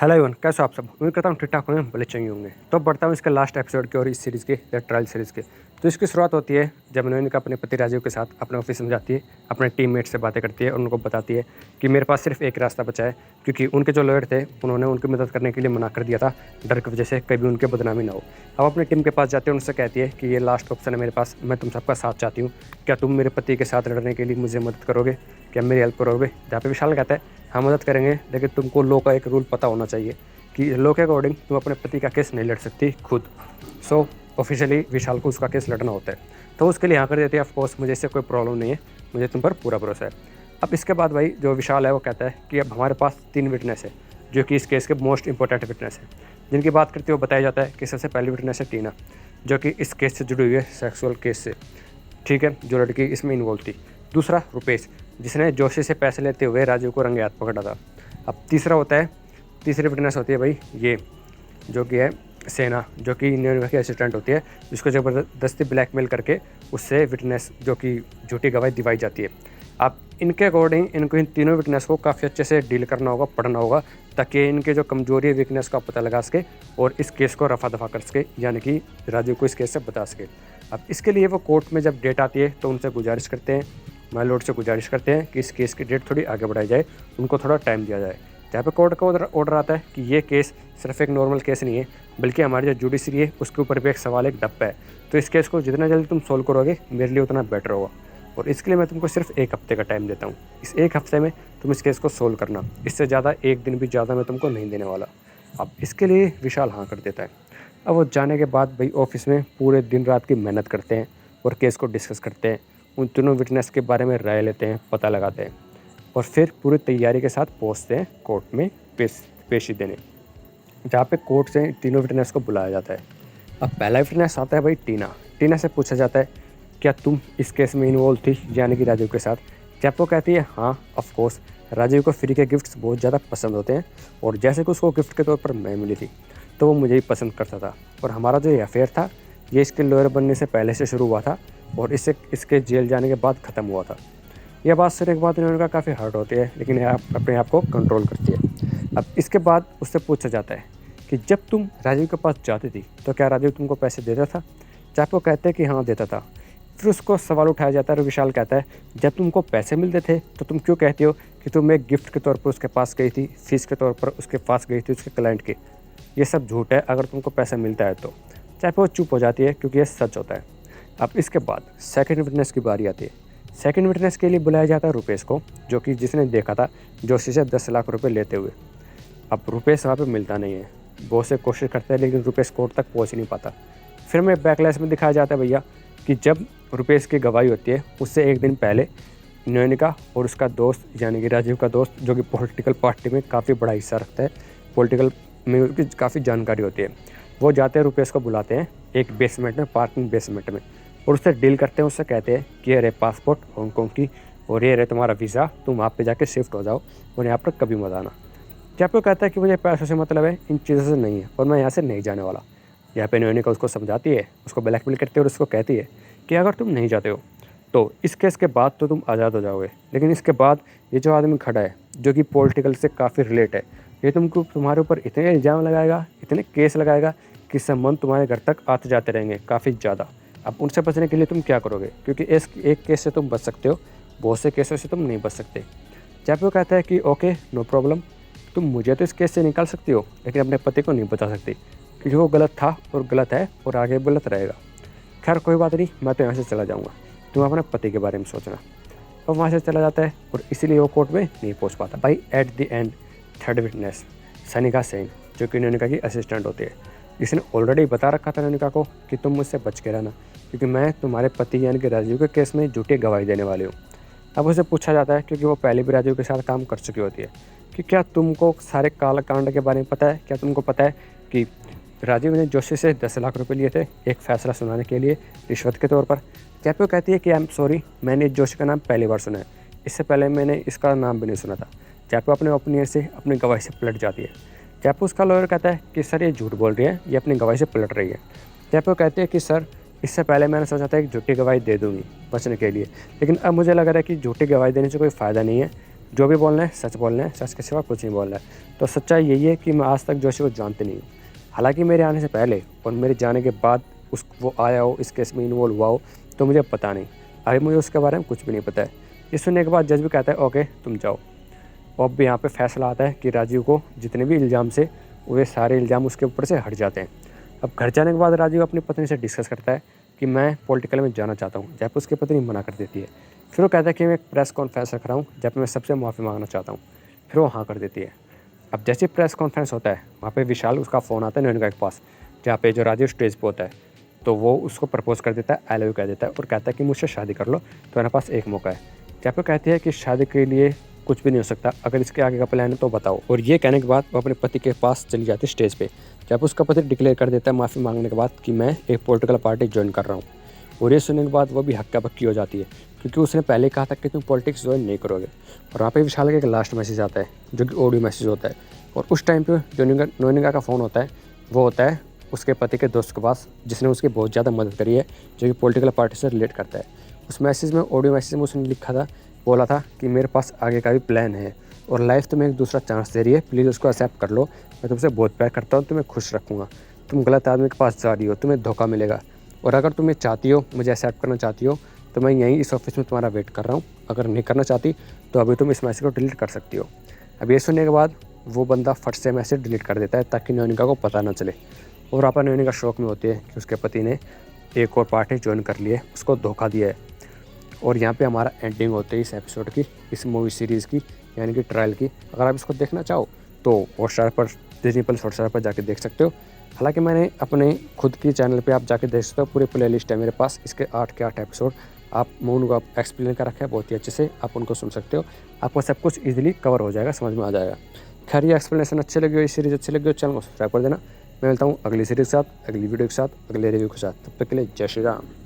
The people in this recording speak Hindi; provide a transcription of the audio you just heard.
हेलो एवरीवन, कैसे हो आप सब। उम्मीद करता हूँ ठीक ठाक होंगे, भले चाहिए होंगे। तो बढ़ता हूँ इसके लास्ट एपिसोड की और इस सीरीज़ के या ट्रायल सीरीज़ के। तो इसकी शुरुआत होती है जब नोनिका अपने पति राजीव के साथ अपने ऑफिस में जाती है, अपने टीममेट से बातें करती है और उनको बताती है कि मेरे पास सिर्फ एक रास्ता बचा है, क्योंकि उनके जो लॉयर थे उन्होंने उनकी मदद करने के लिए मना कर दिया था, डर की वजह से कभी उनकी बदनामी ना हो। अब अपनी टीम के पास जाते हैं, उनसे कहती है कि ये लास्ट ऑप्शन है मेरे पास, मैं तुम सबका साथ चाहती हूँ, क्या तुम मेरे पति के साथ लड़ने के लिए मुझे मदद करोगे, क्या मेरी हेल्प करोगे। जहाँ पे विशाल कहता है हाँ मदद करेंगे, लेकिन तुमको लॉ का एक रूल पता होना चाहिए कि लॉ के अकॉर्डिंग तुम अपने पति का केस नहीं लड़ सकती खुद। सो ऑफिशियली विशाल को उसका केस लड़ना होता है, तो उसके लिए हाँ कर देती है। ऑफकोर्स मुझे इससे कोई प्रॉब्लम नहीं है, मुझे तुम पर पूरा भरोसा है। अब इसके बाद भाई जो विशाल है वो कहता है कि अब हमारे पास 3 विटनेस है जो कि इस केस के मोस्ट इंपॉर्टेंट विटनेस है, जिनकी बात करते हुए बताया जाता है कि सबसे पहली विटनेस है टीना, जो कि इस केस से जुड़ी हुई है सेक्सुअल केस से, ठीक है, जो लड़की इसमें इन्वॉल्व थी। दूसरा रुपेश, जिसने जोशी से पैसे लेते हुए राजू को रंगे हाथ पकड़ा था। अब तीसरी विटनेस होती है भाई ये, जो कि है सेना, जो कि नोनिका की असिस्टेंट होती है, जिसको ज़बरदस्ती ब्लैकमेल करके उससे विटनेस जो कि झूठी गवाही दिवाई जाती है। अब इनके अकॉर्डिंग इनको इन तीनों विटनेस को काफ़ी अच्छे से डील करना होगा, पढ़ना होगा, ताकि इनके जो कमजोरी है, वीकनेस का पता लगा सके और इस केस को रफा दफा कर सके, यानी कि राजू को इस केस से बता सके। अब इसके लिए वो कोर्ट में जब डेट आती है तो उनसे गुजारिश करते हैं, माय लॉर्ड से गुजारिश करते हैं कि इस केस की डेट थोड़ी आगे बढ़ाई जाए, उनको थोड़ा टाइम दिया जाए। जहाँ पे कोर्ट का ऑर्डर आता है कि ये केस सिर्फ एक नॉर्मल केस नहीं है, बल्कि हमारी जो जुडिशरी है उसके ऊपर भी एक सवाल, एक डप्पा है, तो इस केस को जितना जल्दी तुम सोल्व करोगे मेरे लिए उतना बेटर होगा, और इसके लिए मैं तुमको सिर्फ 1 हफ्ते का टाइम देता हूँ। इस 1 हफ्ते में तुम इस केस को सोल्व करना, इससे ज़्यादा 1 दिन भी ज़्यादा मैं तुमको नहीं देने वाला। अब इसके लिए विशाल हाँ कर देता है। अब वो जाने के बाद भाई ऑफिस में पूरे दिन रात की मेहनत करते हैं और केस को डिस्कस करते हैं, उन तीनों विटनेस के बारे में राय लेते हैं, पता लगाते हैं, और फिर पूरी तैयारी के साथ पहुंचते हैं कोर्ट में पेशी देने, जहाँ पे कोर्ट से तीनों विटनेस को बुलाया जाता है। अब पहला विटनेस आता है भाई टीना से पूछा जाता है क्या तुम इस केस में इन्वॉल्व थी, यानी कि राजीव के साथ। जब वो कहती है हाँ ऑफ कोर्स, राजीव को फ्री के गिफ्ट्स बहुत ज़्यादा पसंद होते हैं, और जैसे कि उसको गिफ्ट के तौर पर मैं मिली थी तो वो मुझे ही पसंद करता था, और हमारा जो ये अफेयर था ये इसके लॉयर बनने से पहले से शुरू हुआ था और इसके जेल जाने के बाद ख़त्म हुआ था। यह बात सुनने के बाद उनका काफ़ी हर्ट होती है, लेकिन यह अपने आप को कंट्रोल करती है। अब इसके बाद उससे पूछा जाता है कि जब तुम राजीव के पास जाती थी तो क्या राजीव तुमको पैसे देता था। जब वो कहते हैं कि हाँ देता था। फिर उसको सवाल उठाया जाता है और विशाल कहता है जब तुमको पैसे मिलते थे तो तुम क्यों कहती हो कि तुम एक गिफ्ट के तौर पर उसके पास गई थी, फीस के तौर पर उसके पास गई थी उसके क्लाइंट के। ये सब झूठ है, अगर तुमको पैसा मिलता है तो। चाहे वो चुप हो जाती है क्योंकि ये सच होता है। अब इसके बाद सेकंड विटनेस की बारी आती है। सेकंड विटनेस के लिए बुलाया जाता है रुपेश को, जो कि जिसने देखा था जोशी से 10 लाख रुपए लेते हुए। अब रुपेश वहाँ पे मिलता नहीं है, बहुत से कोशिश करते हैं लेकिन रुपेश कोर्ट तक पहुँच नहीं पाता। फिर में बैकलैश में दिखाया जाता है भैया कि जब रुपेश की गवाही होती है उससे 1 दिन पहले नोनिका और उसका दोस्त यानी कि राजीव का दोस्त, जो कि पॉलिटिकल पार्टी में काफ़ी बड़ा हिस्सा रखता है, पॉलिटिकल में उसकी काफ़ी जानकारी होती है, वो जाते हैं रुपेश को बुलाते हैं एक बेसमेंट में, पार्किंग बेसमेंट में, और उससे डील करते हैं। उससे कहते हैं कि ये रहे पासपोर्ट हांगकॉन्ग की और ये रहे तुम्हारा वीज़ा, तुम वहाँ पे जाके शिफ्ट हो जाओ और यहाँ पर कभी मत आना। जब वो कहता है कि मुझे पैसों से मतलब है, इन चीज़ों से नहीं है, और मैं यहाँ से नहीं जाने वाला। यहाँ पे नोनिका उसको समझाती है, उसको ब्लैकमेल करती है और उसको कहती है कि अगर तुम नहीं जाते हो तो इस केस के बाद तो तुम आज़ाद हो जाओगे, लेकिन इसके बाद ये जो आदमी खड़ा है जो कि पॉलिटिकल से काफ़ी रिलेट है, ये तुमको तुम्हारे ऊपर इतने इल्ज़ाम लगाएगा, इतने केस लगाएगा कि संबंध तुम्हारे घर तक आते जाते रहेंगे काफ़ी ज़्यादा। अब उनसे बचने के लिए तुम क्या करोगे, क्योंकि इस एक केस से तुम बच सकते हो, बहुत से केसों से तुम नहीं बच सकते। जब वो कहता है कि ओके नो प्रॉब्लम, तुम मुझे तो इस केस से निकाल सकती हो लेकिन अपने पति को नहीं बता सकती, क्योंकि वो गलत था और गलत है और आगे गलत रहेगा। खैर कोई बात नहीं, मैं तो यहाँ से चला जाऊँगा, तुम अपने पति के बारे में सोचना। और वहाँ से चला जाता है और इसीलिए वो कोर्ट में नहीं पहुँच पाता। भाई at the end third witness Sanika Sen, जो कि नोनिका की असिस्टेंट होती है, इसने ऑलरेडी बता रखा था नोनिका को कि तुम मुझसे बच के रहना, क्योंकि मैं तुम्हारे पति यानी कि राजीव के केस में झूठी गवाही देने वाली हूँ। अब उसे पूछा जाता है, क्योंकि वो पहले भी राजीव के साथ काम कर चुकी होती है, कि क्या तुमको सारे काला कांड के बारे में पता है, क्या तुमको पता है कि राजीव ने जोशी से 10 लाख रुपए लिए थे एक फैसला सुनाने के लिए रिश्वत के तौर पर। कैप्यो कहती है कि आई एम सॉरी, मैंने जोशी का नाम पहली बार सुना है, इससे पहले मैंने इसका नाम भी नहीं सुना था। कैप्यो अपने ओपिनियन से अपनी गवाही से पलट जाती है। कैप्यो उसका लॉयर कहता है कि सर ये झूठ बोल रही है, ये अपनी गवाही से पलट रही है। कैप्यो कहते हैं कि सर इससे पहले मैंने सोचा था कि झूठी गवाही दे दूँगी बचने के लिए, लेकिन अब मुझे लग रहा है कि झूठी गवाही देने से कोई फ़ायदा नहीं है, जो भी बोलना है सच बोलना है, सच के सिवा कुछ नहीं बोलना है। तो सच्चाई यही है कि मैं आज तक जोशी को जानते नहीं हूँ। हालाँकि मेरे आने से पहले और मेरे जाने के बाद वो आया हो, इस केस में इन्वॉल्व हुआ हो, तो मुझे पता नहीं। अभी मुझे उसके बारे में कुछ भी नहीं पता है। ये सुनने के बाद जज भी कहता है ओके तुम जाओ। और अब यहाँ पे फैसला आता है कि राजीव को जितने भी इल्ज़ाम से, वे सारे इल्ज़ाम उसके ऊपर से हट जाते हैं। अब घर जाने के बाद राजीव अपनी पत्नी से डिस्कस करता है कि मैं पॉलिटिकल में जाना चाहता हूँ, जहाँ पर उसकी पत्नी मना कर देती है। फिर वो कहता है कि मैं एक प्रेस कॉन्फ्रेंस रख रहा हूँ जहाँ पे मैं सबसे माफ़ी मांगना चाहता हूँ। फिर वो हाँ कर देती है। अब जैसे प्रेस कॉन्फ्रेंस होता है वहाँ पे विशाल, उसका फ़ोन आता है नयनिका के पास, जहाँ पे जो राजीव स्टेज पे होता है। तो वो उसको प्रपोज़ कर देता है, आई लव यू कह देता है और कहता है कि मुझसे शादी कर लो, तो मेरे पास एक मौका है। जहाँ पे कहती है कि शादी के लिए कुछ भी नहीं हो सकता, अगर इसके आगे का प्लान है तो बताओ। और ये कहने के बाद वो अपने पति के पास चली जाती है स्टेज पे, जहाँ पे उसका पति डिक्लेयर कर देता है माफ़ी मांगने के बाद कि मैं एक पॉलिटिकल पार्टी ज्वाइन कर रहा हूँ। और ये सुनने के बाद वो भी हक्का बक्की हो जाती है, क्योंकि उसने पहले कहा था कि तुम पॉलिटिक्स ज्वाइन नहीं करोगे। और वहाँ पे विशाल का एक लास्ट मैसेज आता है जो कि ऑडियो मैसेज होता है। और उस टाइम पे जो नयनिका का फ़ोन होता है वो होता है उसके पति के दोस्त के पास, जिसने उसकी बहुत ज़्यादा मदद करी है, जो कि पॉलिटिकल पार्टी से रिलेट करता है। उस मैसेज में, ऑडियो मैसेज में उसने लिखा था, बोला था कि मेरे पास आगे का भी प्लान है और लाइफ तुम्हें एक दूसरा चांस दे रही है, प्लीज़ उसको एक्सेप्ट कर लो। मैं तुमसे बहुत प्यार करता हूँ, तुम्हें खुश रखूँगा। तुम गलत आदमी के पास जा रही हो, तुम्हें धोखा मिलेगा। और अगर तुम्हें चाहती हो, मुझे एक्सेप्ट करना चाहती हो, तो मैं यहीं इस ऑफिस में तुम्हारा वेट कर रहा हूँ। अगर नहीं करना चाहती तो अभी तुम इस मैसेज को डिलीट कर सकती हो। अब ये सुनने के बाद वो बंदा फट से मैसेज डिलीट कर देता है ताकि नयनिका को पता ना चले। और वहाँ पर नयनिका शौक में होती है कि उसके पति ने एक और पार्टी ज्वाइन कर ली है, उसको धोखा दिया है। और यहाँ पे हमारा एंडिंग होती है इस एपिसोड की, इस मूवी सीरीज़ की, यानी कि ट्रायल की। अगर आप इसको देखना चाहो तो हॉटस्टार पर, डिज्नी प्लस हॉटस्टार पर जाके देख सकते हो। हालांकि मैंने अपने खुद की चैनल पे आप जाके देख सकते हो, पूरी प्ले लिस्ट है मेरे पास, इसके 8 के 8 एपिसोड। आप मैं उनको आप एक्सप्लेन कर रखा है बहुत ही अच्छे से, आप उनको सुन सकते हो। आपको सब कुछ ईजिली कवर हो जाएगा, समझ में आ जाएगा। खैर, ये एक्सप्लेनेशन अच्छी लगी हो, ये सीरीज़ अच्छी लगी हो, चैनल को सब्सक्राइब कर देना। मैं मिलता हूँ अगली सीरीज़ के साथ, अगली वीडियो के साथ, अगले रिव्यू के साथ। तब तक के लिए जय श्री राम।